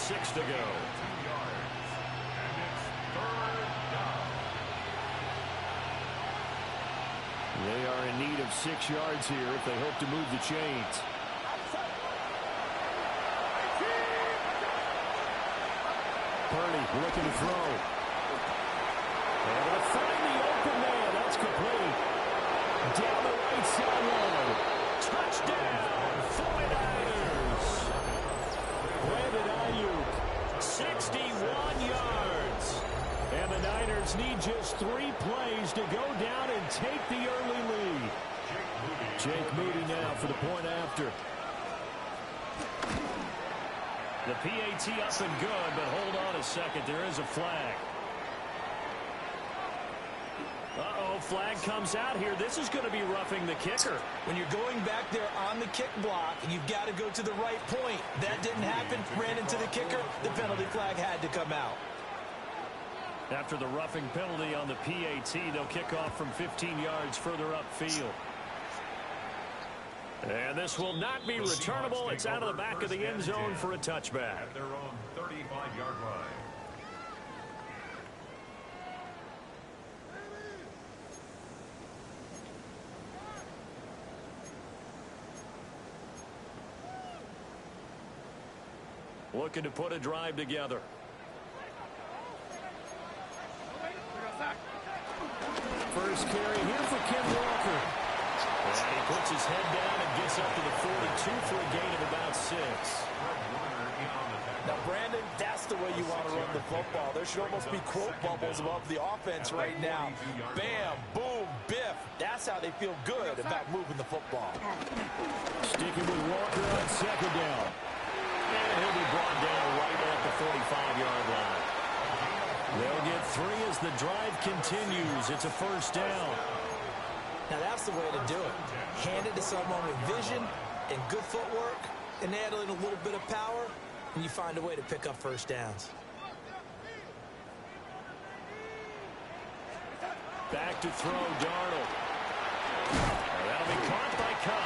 6 to go. They are in need of 6 yards here if they hope to move the chains. Purdy looking to throw. And they'll find the open man. That's complete. Down the right sideline. Touchdown, 49ers. Brandon Ayuk, 61 yards. And the Niners need just 3 plays to go down and take the early lead. Jake Moody now for the point after. The PAT up and good, but hold on a second. There is a flag. Uh-oh, flag comes out here. This is going to be roughing the kicker. When you're going back there on the kick block, you've got to go to the right point. That didn't happen. Ran into the kicker. The penalty flag had to come out. After the roughing penalty on the PAT, they'll kick off from 15 yards further upfield. And this will not be returnable. It's out of the back of the end zone for a touchback. At their own 35-yard line. Looking to put a drive together. First carry here for Ken Walker. And he puts his head down and gets up to the 42 for a gain of about 6. Now, Brandon, that's the way you want to run the football. There should almost be quote bubbles above the offense right now. Bam, boom, biff. That's how they feel good about moving the football. Sticking with Walker on second down. And he'll be brought down right at the 45-yard line. They'll get 3 as the drive continues. It's a first down. Now, that's the way to do it. Hand it to someone with vision and good footwork, and add in a little bit of power, and you find a way to pick up first downs. Back to throw, Darnold. That'll be caught by Cup.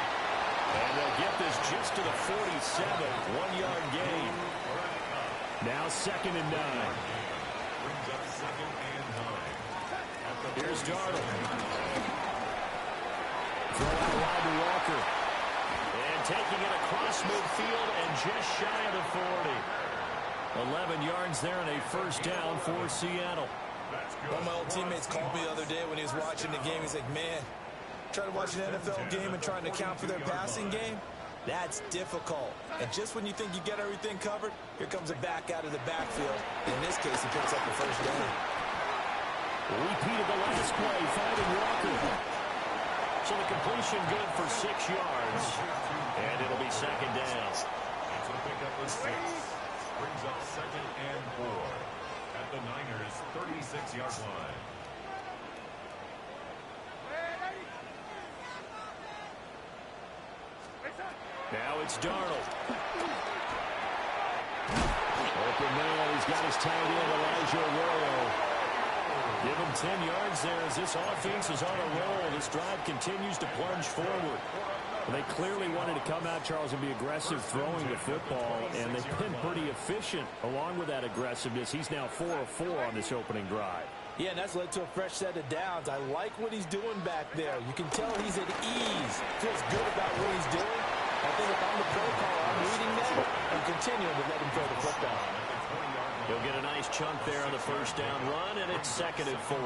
And they'll get this just to the 47. 1-yard gain. Now 2nd and 9. Here's Darnold. Throw out wide to Walker. And taking it across midfield and just shy of the 40. 11 yards there and a first down for Seattle. One of my old teammates called me the other day when he was watching the game. He's like, man, trying to watch an NFL game and trying to account for their passing game, that's difficult. And just when you think you get everything covered, here comes a back out of the backfield. In this case, he picks up the first down. Repeated the last play, finding Walker. So the completion good for 6 yards. And it'll be 2nd down. And so the pickup is 6. Brings up 2nd and 4 at the Niners' 36-yard line. Now it's Darnold. Open man, he's got his tight end, Elijah Arroyo. Give him 10 yards there as this offense is on a roll. This drive continues to plunge forward. They clearly wanted to come out, Charles, and be aggressive throwing the football, and they've been pretty efficient along with that aggressiveness. He's now 4 of 4 on this opening drive. Yeah, and that's led to a fresh set of downs. I like what he's doing back there. You can tell he's at ease. Feels good about what he's doing. I think if I'm the play caller, I'm reading that and continuing to let him throw the football. He'll get a nice chunk there on the first down run, and it's 2nd and 4.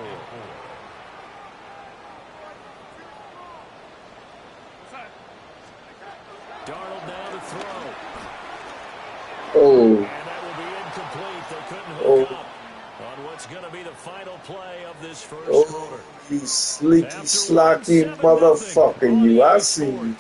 Darnold now to throw. Oh. And that will be incomplete. They couldn't hook up on what's going to be the final play of this first quarter. You sleeky, slocky motherfucker, you. I see you.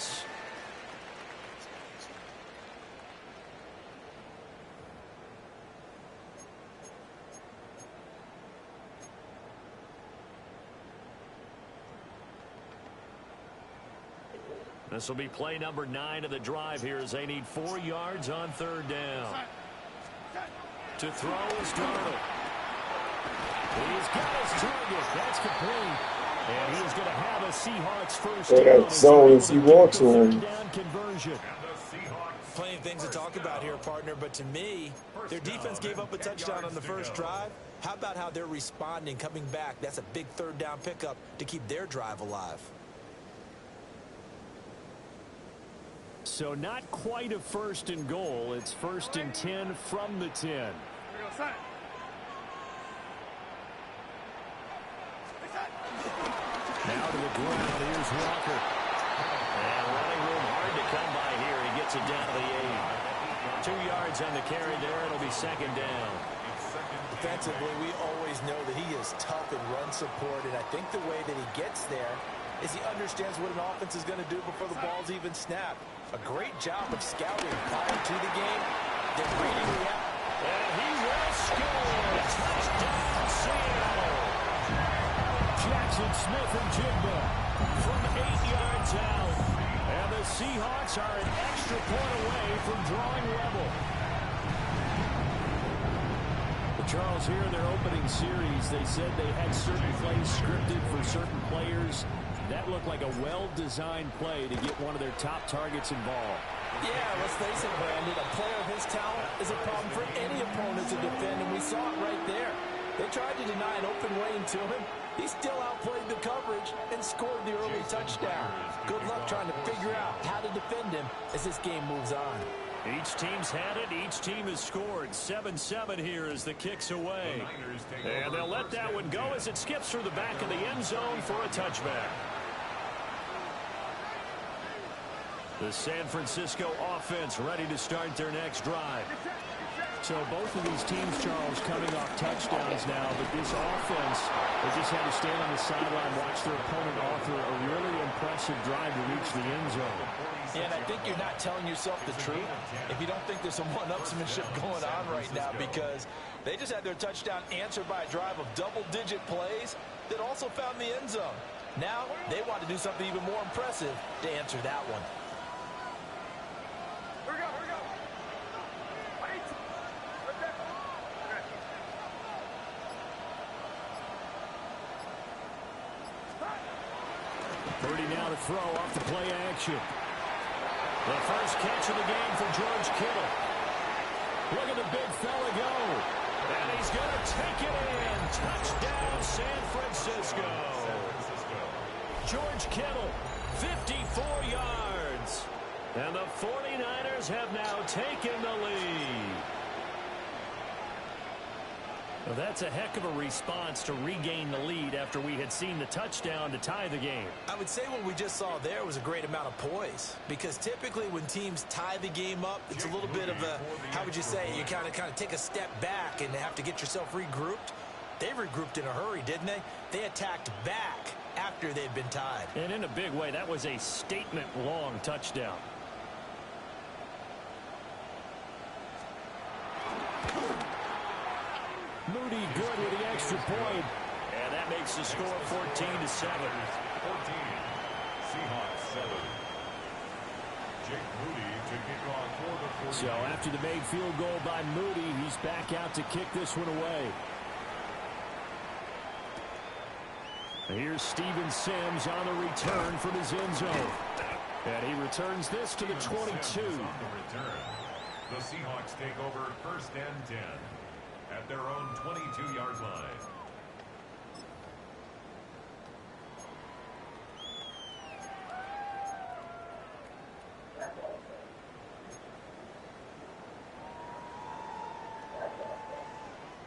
This will be play number 9 of the drive here as they need 4 yards on 3rd down. To throw is Darnold. He's got his target. That's complete. And he's going to have a Seahawks first down. That zone if you want to him. Down conversion. And the Seahawks Plenty of things to talk about here, partner, but to me, their defense gave up a touchdown on the first drive. How about how they're responding, coming back? That's a big third down pickup to keep their drive alive. So not quite a 1st and goal. It's 1st and 10 from the 10. Now to the ground. Here's Walker. And running room hard to come by here. He gets it down to the 8. 2 yards on the carry there. It'll be 2nd down. Defensively, we always know that he is tough in run support, and I think the way that he gets there is he understands what an offense is going to do before the ball's even snapped. A great job of scouting prior to the game. Then reading the out. And he will score. Touchdown, Seattle. Jackson Smith and Jigba from 8 yards out. And the Seahawks are an extra point away from drawing level. But Charles, here in their opening series, they said they had certain plays scripted for certain players. That looked like a well-designed play to get one of their top targets involved. Yeah, let's face it, Brandon. A player of his talent is a problem for any opponent to defend, and we saw it right there. They tried to deny an open lane to him. He still outplayed the coverage and scored the early touchdown. Good luck trying to figure out how to defend him as this game moves on. Each team's had it. Each team has scored. 7-7 here as the kick's away. And they'll let that one go as it skips through the back of the end zone for a touchback. The San Francisco offense ready to start their next drive. So both of these teams, Charles, coming off touchdowns now, but this offense, they just had to stand on the sideline, watch their opponent author a really impressive drive to reach the end zone. Yeah, and I think you're not telling yourself the truth if you don't think there's some one-upsmanship going on right now, because they just had their touchdown answered by a drive of double-digit plays that also found the end zone. Now they want to do something even more impressive to answer that one. Here we go, here we go. Wait. Purdy now to throw off the play action. The first catch of the game for George Kittle. Look at the big fella go. And he's going to take it in. Touchdown, San Francisco. George Kittle, 54 yards. And the 49ers have now taken the lead. Well, that's a heck of a response to regain the lead after we had seen the touchdown to tie the game. I would say what we just saw there was a great amount of poise, because typically when teams tie the game up, it's a little bit of a, how would you say, you kind of take a step back and have to get yourself regrouped. They regrouped in a hurry, didn't they? They attacked back after they'd been tied. And in a big way, that was a statement-long touchdown. Moody good with the extra point. And that makes the score 14-7. 14. Seahawks 7. Jake Moody to kick off for the 49ers. So after the made field goal by Moody, he's back out to kick this one away. Here's Steven Sims on the return from his end zone. And he returns this to the 22. The Seahawks take over 1st and 10 at their own 22-yard line.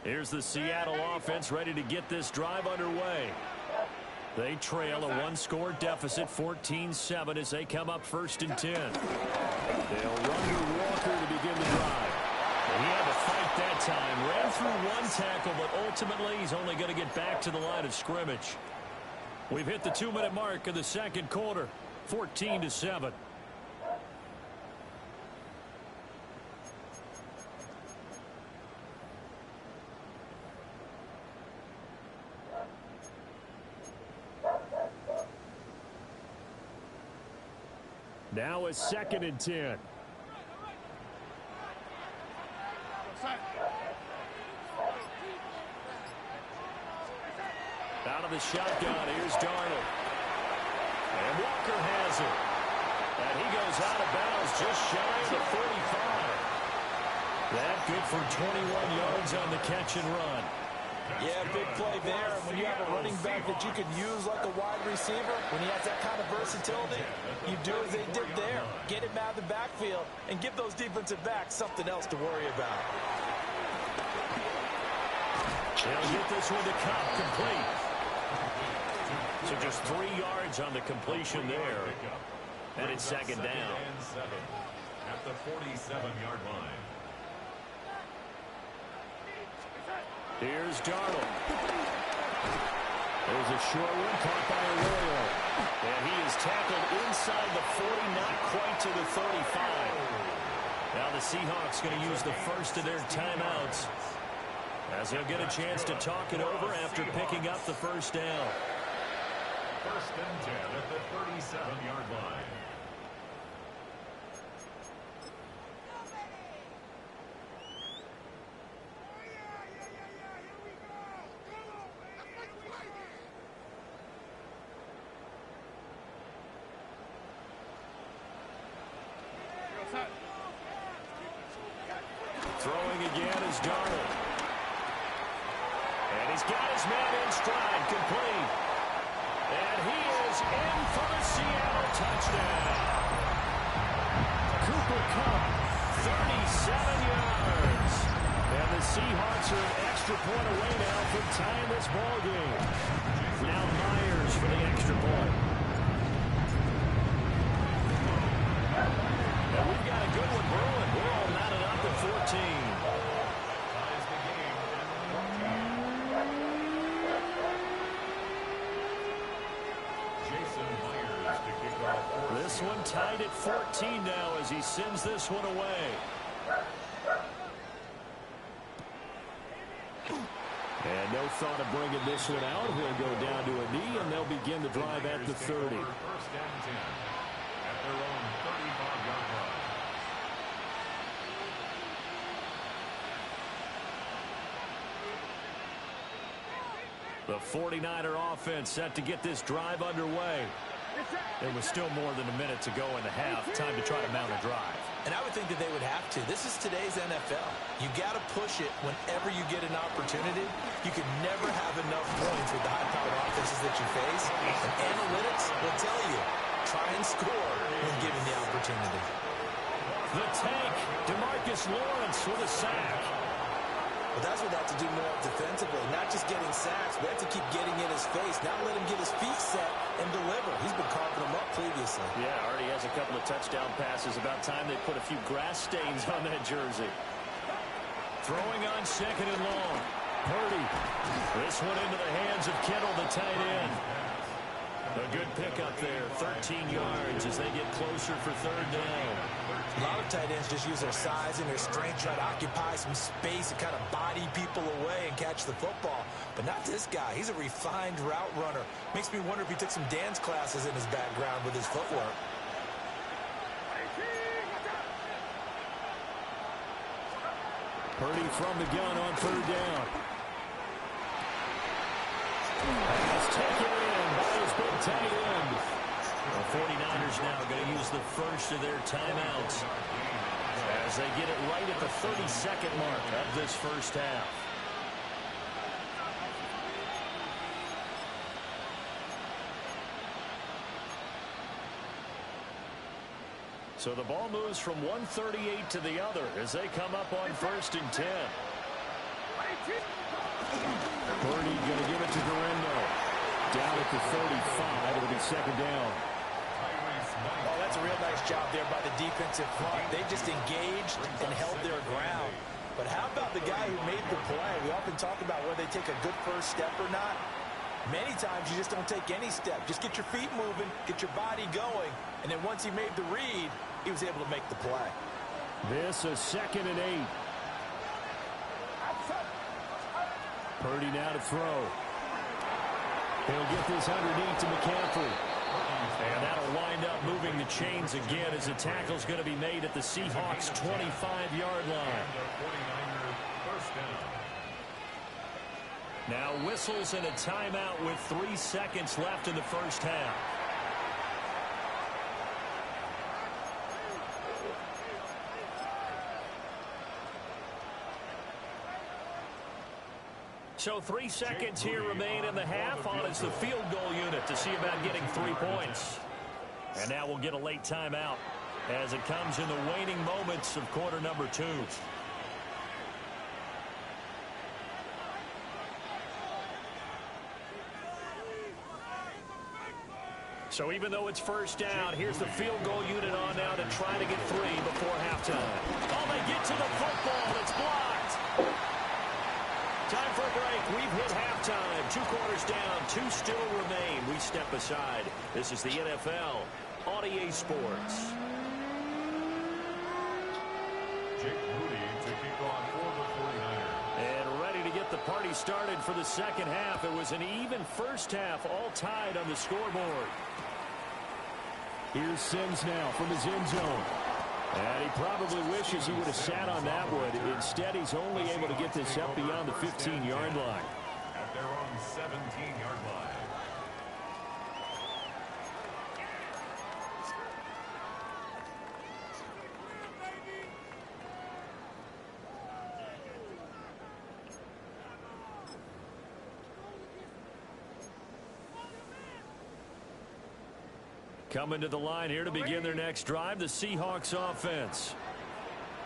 Here's the Seattle offense ready to get this drive underway. They trail a one-score deficit, 14-7, as they come up 1st and 10. They'll run to Walker to begin the drive. And he had to fight that time. Ran through one tackle, but ultimately he's only going to get back to the line of scrimmage. We've hit the 2-minute mark of the second quarter, 14-7. Now a 2nd and 10. Out of the shotgun, here's Darnold. And Walker has it. And he goes out of bounds just shy of the 45. That good for 21 yards on the catch and run. Yeah, big play there. When you have a running back that you can use like a wide receiver, when he has that kind of versatility, you do as they did there. Get him out of the backfield and give those defensive backs something else to worry about. They'll get this one to Cobb, complete. So just 3 yards on the completion there. And it's second down. At the 47-yard line. Here's Darnold. There's a short one caught by Arroyo. And he is tackled inside the 40, not quite to the 35. Now the Seahawks going to use the first of their timeouts, as they'll get a chance to talk it over after picking up the first down. First and 10 at the 37-yard line. Throwing again is Darnold. And he's got his man in stride, complete. And he is in for a Seattle touchdown. Cooper Kupp, 37 yards. And the Seahawks are an extra point away now from tying this ball game. Now Myers for the extra point. And we've got a good one brewing. We're all knotted up at 14. This one tied at 14 now as he sends this one away. And no thought of bringing this one out. He'll go down to a knee, and they'll begin the drive at the 30. First and 10 at their own 35-yard line. The 49er offense set to get this drive underway. There was still more than a minute to go in the half. Time to try to mount a drive. And I would think that they would have to. This is today's NFL. You got to push it whenever you get an opportunity. You can never have enough points with the high-powered offenses that you face. And analytics will tell you, try and score when given the opportunity. The tank, DeMarcus Lawrence with a sack. But that's what they have to do more defensively, not just getting sacks, but have to keep getting in his face, not let him get his feet set and deliver. He's been carving them up previously. Yeah, already has a couple of touchdown passes. About time they put a few grass stains on that jersey. Throwing on second and long. Purdy. This one into the hands of Kittle, the tight end. A good pickup there, 13 yards as they get closer for third down. A lot of tight ends just use their size and their strength, try to occupy some space and kind of body people away and catch the football. But not this guy. He's a refined route runner. Makes me wonder if he took some dance classes in his background with his footwork. Purdy from the gun on third down. That's taken in by his big tight end. The 49ers now going to use the first of their timeouts as they get it right at the 32nd mark of this first half. So the ball moves from 138 to the other as they come up on first and 10. Purdy going to give it to Guerrero. Down at the 35. It'll be second down. Oh, that's a real nice job there by the defensive front. They just engaged and held their ground. But how about the guy who made the play? We often talk about whether they take a good first step or not. Many times you just don't take any step. Just get your feet moving, get your body going, and then once he made the read, he was able to make the play. This is second and 8. Purdy now to throw. He'll get this underneath to McCaffrey. And that'll wind up moving the chains again as the tackle's going to be made at the Seahawks' 25-yard line. Now whistles and a timeout with 3 seconds left in the first half. So 3 seconds here remain in the half. On is the field goal unit to see about getting 3 points. And now we'll get a late timeout as it comes in the waning moments of quarter number 2. So even though it's first down, here's the field goal unit on now to try to get 3 before halftime. Oh, they get to the football. It's blocked. Time for a break. We've hit halftime. 2 quarters down. 2 still remain. We step aside. This is the NFL on EA Sports. Jake Moody to kick off for the 49ers. And ready to get the party started for the second half. It was an even first half, all tied on the scoreboard. Here's Sims now from his end zone. And he probably wishes he would have sat on that one. Instead, he's only able to get this up beyond the 15-yard line. At their own 17-yard line. Coming to the line here to begin their next drive, the Seahawks offense.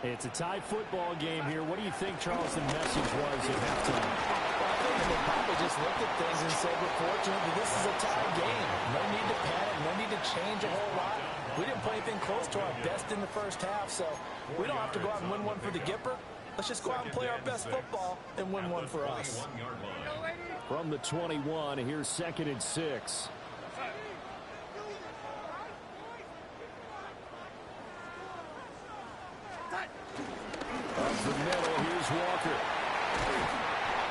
It's a tie football game here. What do you think Charleston's message was at halftime? Well, I think they probably just looked at things and said, we're fortunate that this is a tie game. No need to panic, no need to change a whole lot. We didn't play anything close to our best in the first half, so we don't have to go out and win one for the Gipper. Let's just go out and play our best football and win one for us. From the 21, here's 2nd and 6. Up the middle, here's Walker.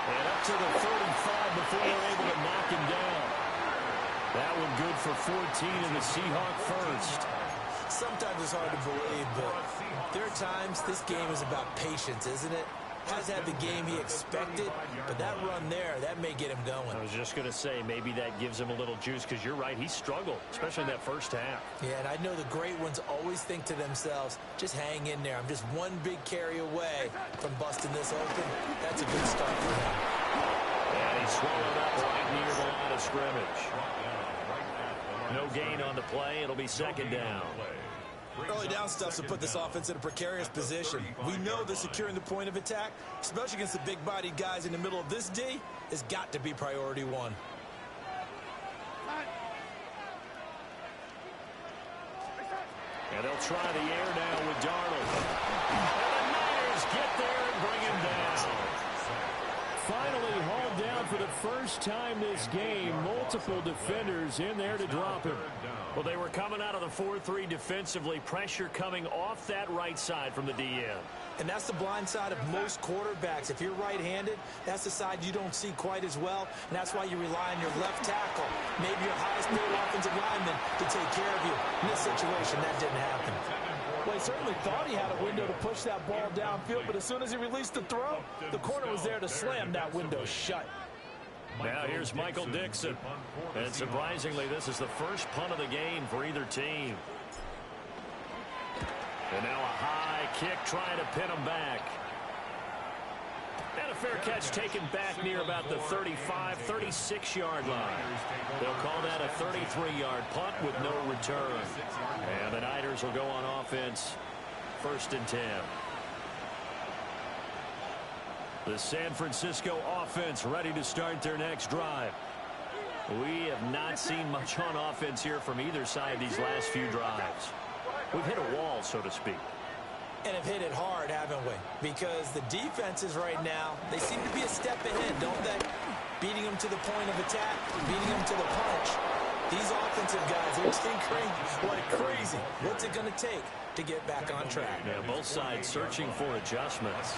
And up to the 35 before they're able to knock him down. That one good for 14 in the Seahawk first. Sometimes it's hard to believe, but there are times this game is about patience, isn't it? Has had the game he expected, but that run there, that may get him going. I was just going to say, maybe that gives him a little juice, because you're right, he struggled, especially in that first half. Yeah, and I know the great ones always think to themselves, just hang in there. I'm just one big carry away from busting this open. That's a good start for him. And he swallowed up right near the line of scrimmage. No gain on the play. It'll be 2nd down. Early down stuff to put this offense in a precarious position. We know that securing the point of attack, especially against the big-bodied guys in the middle of this D, has got to be priority 1. And they'll try the air now with Darnold. And the Niners get there and bring him down. Finally hauled down for the first time this game. Multiple defenders in there to drop him. Well, they were coming out of the 4-3 defensively. Pressure coming off that right side from the DN. And that's the blind side of most quarterbacks. If you're right-handed, that's the side you don't see quite as well. And that's why you rely on your left tackle, maybe your highest-paid offensive lineman, to take care of you. In this situation, that didn't happen. Well, he certainly thought he had a window to push that ball downfield, but as soon as he released the throw, the corner was there to slam that window shut. Now here's Michael Dixon. And surprisingly, this is the first punt of the game for either team. And now a high kick trying to pin him back. And a fair catch taken back near about the 35, 36-yard line. They'll call that a 33-yard punt with no return. And the Niners will go on offense, 1st and 10. The San Francisco offense ready to start their next drive. We have not seen much on offense here from either side these last few drives. We've hit a wall, so to speak. And have hit it hard, haven't we? Because the defenses right now, they seem to be a step ahead, don't they? Beating them to the point of attack, beating them to the punch. These offensive guys, they're tinkering like crazy. What's it going to take to get back on track? Yeah, both sides searching for adjustments.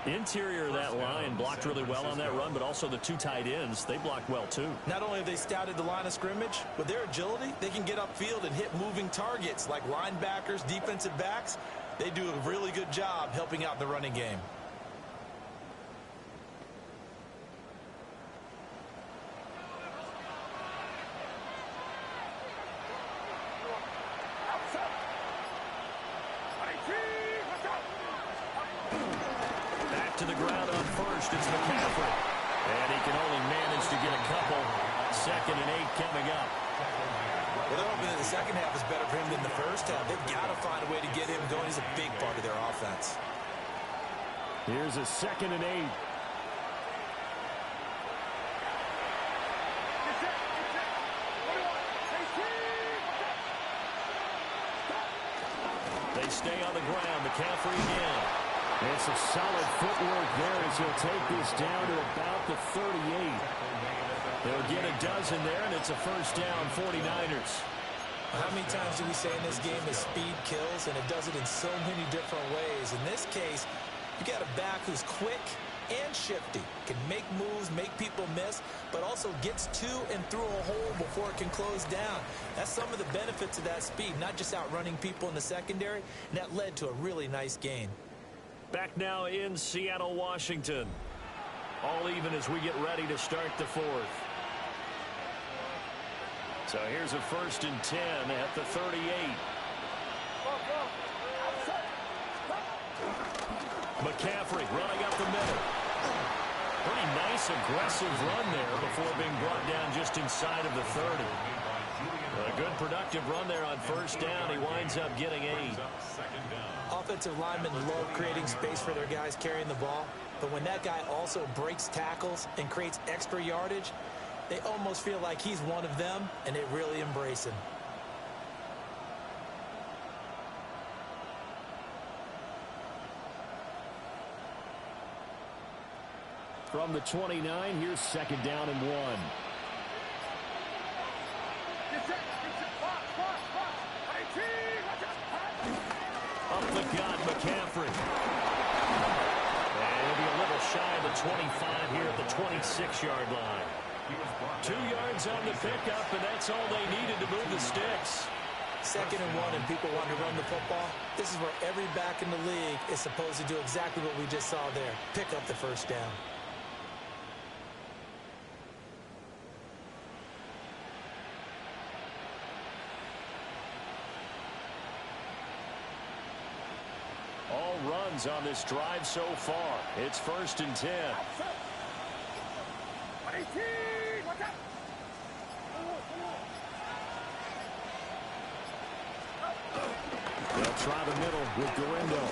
Interior of that line blocked really well on that run, but also the 2 tight ends, they blocked well too. Not only have they scouted the line of scrimmage, with their agility, they can get upfield and hit moving targets like linebackers, defensive backs. They do a really good job helping out the running game. to the ground on first. It's McCaffrey. And he can only manage to get a couple. 2nd and 8 coming up. Well, they're hoping that the second half is better for him than the first half. They've got to find a way to get him going. He's a big part of their offense. Here's a 2nd and 8. They stay on the ground. McCaffrey again. It's a solid footwork there as he'll take this down to about the 38. They'll get a dozen there, and it's a first down, 49ers. How many times do we say in this game that speed kills, and it does it in so many different ways? In this case, you got a back who's quick and shifty, can make moves, make people miss, but also gets to and through a hole before it can close down. That's some of the benefits of that speed, not just outrunning people in the secondary, and that led to a really nice gain. Back now in Seattle, Washington. All even as we get ready to start the 4th. So here's a 1st and 10 at the 38. McCaffrey running up the middle. Pretty nice, aggressive run there before being brought down just inside of the 30. A good productive run there on first down. He winds up getting 8. Offensive linemen love creating space for their guys carrying the ball, but when that guy also breaks tackles and creates extra yardage, they almost feel like he's one of them, and they really embrace him. From the 29, here's 2nd down and 1. Up the gut, McCaffrey. And he'll be a little shy of the 25 here at the 26-yard line. 2 yards on the pickup, and that's all they needed to move the sticks. 2nd and 1, and people want to run the football. This is where every back in the league is supposed to do exactly what we just saw there. Pick up the first down. All runs on this drive so far. It's 1st and 10. They'll try the middle with Gorindo.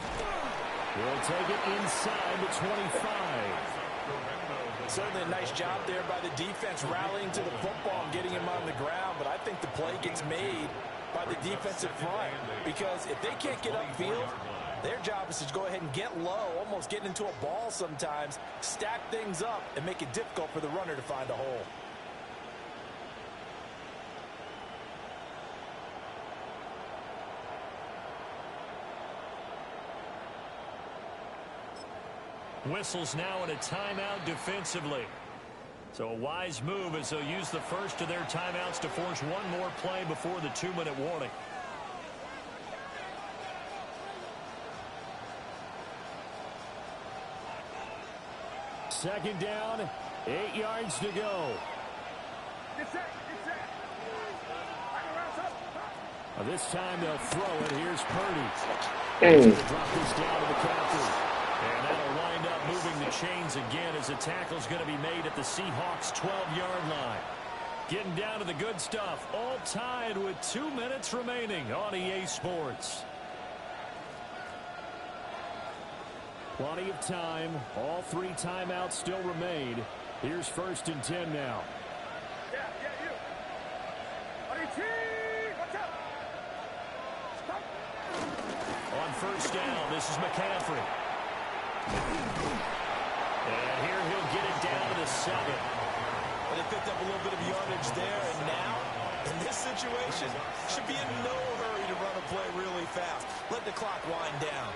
He'll take it inside the 25. Certainly a nice job there by the defense rallying to the football and getting him on the ground, but I think the play gets made by the defensive front because if they can't get upfield, their job is to go ahead and get low, almost get into a ball sometimes, stack things up, and make it difficult for the runner to find a hole. Whistles now in a timeout defensively. So a wise move as they'll use the first of their timeouts to force one more play before the 2-minute warning. Second down, 8 yards to go. This time they'll throw it. Here's Purdy. Drop this down to McCaffrey. And that'll wind up moving the chains again as the tackle's going to be made at the Seahawks' 12-yard line. Getting down to the good stuff. All tied with 2 minutes remaining on EA Sports. Plenty of time. All 3 timeouts still remain. Here's 1st and 10 now. On first down, this is McCaffrey. And here he'll get it down to the 7. Well, they picked up a little bit of yardage there, and now, in this situation, should be in no hurry to run a play really fast. Let the clock wind down.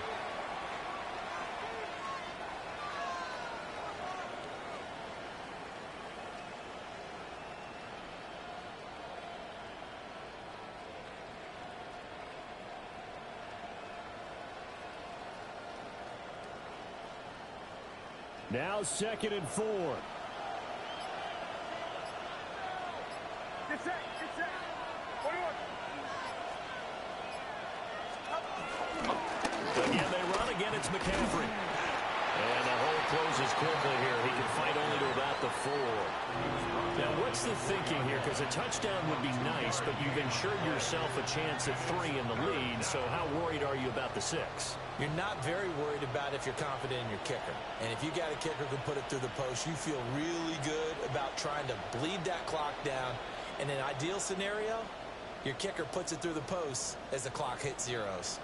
Now 2nd and 4. Again, they run. Again, it's McCaffrey. And the whole loses quickly here. He can fight only to about the 4. Now, what's the thinking here? Because a touchdown would be nice, but you've ensured yourself a chance at 3 in the lead. So how worried are you about the 6? You're not very worried about if you're confident in your kicker. And if you got a kicker who can put it through the post, you feel really good about trying to bleed that clock down. In an ideal scenario, your kicker puts it through the post as the clock hits zeros.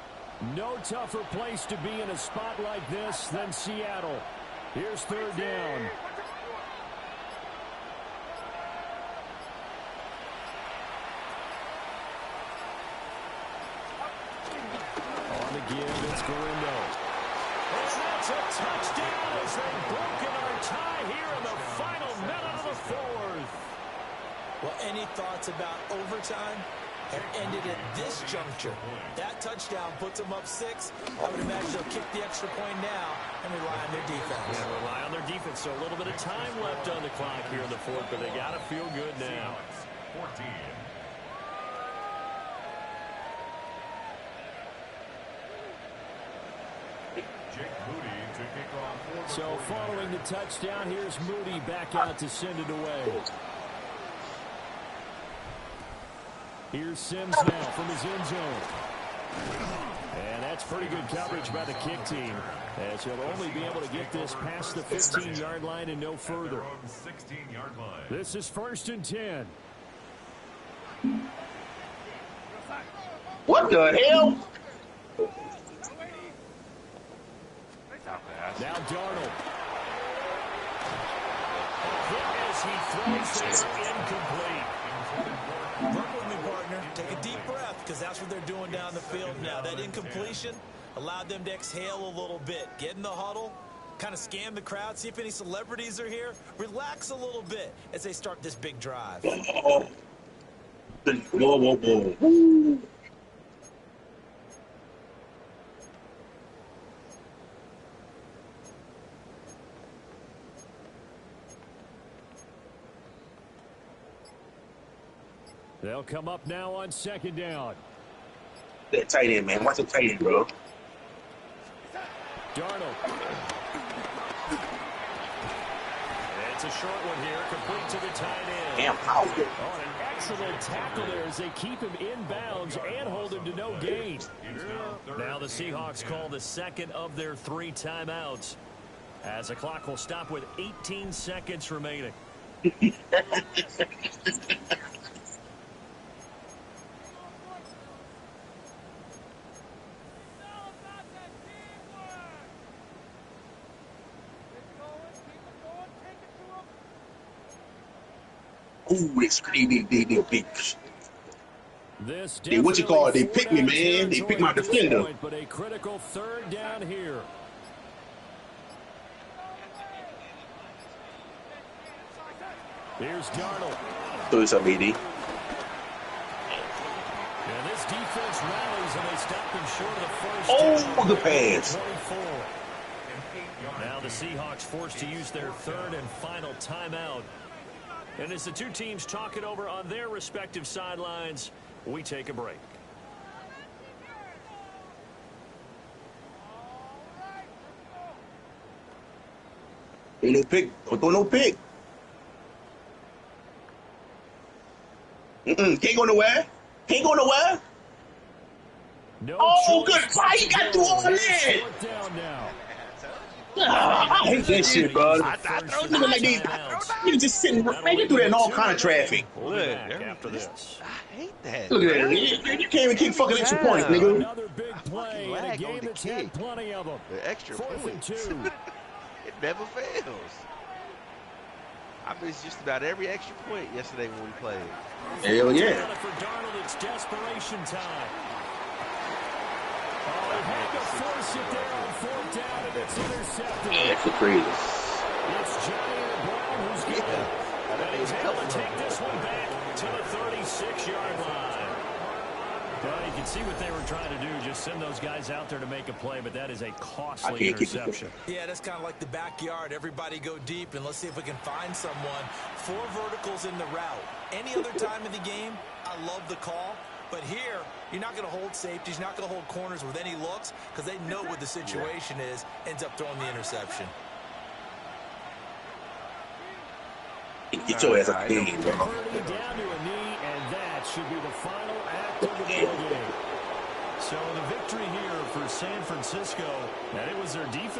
No tougher place to be in a spot like this than Seattle. Here's 3rd down. On the give, it's Gorindo. And that's a touchdown as they've broken our tie here in the final minute of the 4th. Well, any thoughts about overtime? Have ended at this juncture. That touchdown puts them up 6. I would imagine they'll kick the extra point now and rely on their defense. Yeah, rely on their defense. So a little bit of time left on the clock here in the 4th, but they got to feel good now. 14. Jake Moody to kick off. So following the touchdown, here's Moody back out to send it away. Here's Sims now from his end zone. And that's pretty good coverage by the kick team, as he'll only be able to get this past the 15-yard line and no further. 16-yard line. This is 1st and 10. What the hell? Now Darnold. As he throws this incomplete. Work with me, partner. Take a deep breath, because that's what they're doing down the field now. That incompletion allowed them to exhale a little bit. Get in the huddle, kind of scan the crowd, see if any celebrities are here. Relax a little bit as they start this big drive. Whoa, whoa, whoa. Woo. They'll come up now on 2nd down. That tight end, man. Watch the tight end, bro. Darnold. It's a short one here, complete to the tight end. Damn, how good. Oh, an excellent tackle there as they keep him in bounds and hold him to no gain. Now the Seahawks call the 2nd of their 3 timeouts, as the clock will stop with 18 seconds remaining. Ooh, it's they This what you call it? They picked me, man. They picked my defender. Point, but a critical 3rd down here. Here's Darnold. So it's up, AD. And this defense rallies, and they stop them short of the 1st. Oh, the pass. 24. Now the Seahawks forced to use their 3rd and final timeout. And as the 2 teams talk it over on their respective sidelines, we take a break. Ain't no pick. Don't throw no pick. Can't go nowhere. Can't go nowhere. No Oh, choice. good fight. He got through all that. Down now. I hate that shit, bro. Nigga like these niggas just sitting right through that in all kind of traffic. After this. I hate that. Look at that. You can't even kick fucking extra points, nigga. Another big play in a lag game on the that's had kick. plenty of them. The extra 4th and 2. It never fails. I missed just about every extra point yesterday when we played. Hell yeah. For Darnold, it's desperation time. Oh, he had to force it there on 4th down, and it's intercepted. Yeah, that's crazy. It's Johnny Brown who's getting it. And he's able to take this one back to the 36-yard line. Well, you can see what they were trying to do, just send those guys out there to make a play, but that is a costly interception. Yeah, that's kind of like the backyard. Everybody go deep, and let's see if we can find someone. 4 verticals in the route. Any other time of the game, I love the call. But here, you're not going to hold safeties, you're not going to hold corners with any looks, because they know what the situation is, ends up throwing the interception. Get your ass up the game, bro. Purdy down to a knee, and that should be the final act of the ball game. So the victory here for San Francisco, and it was their defense.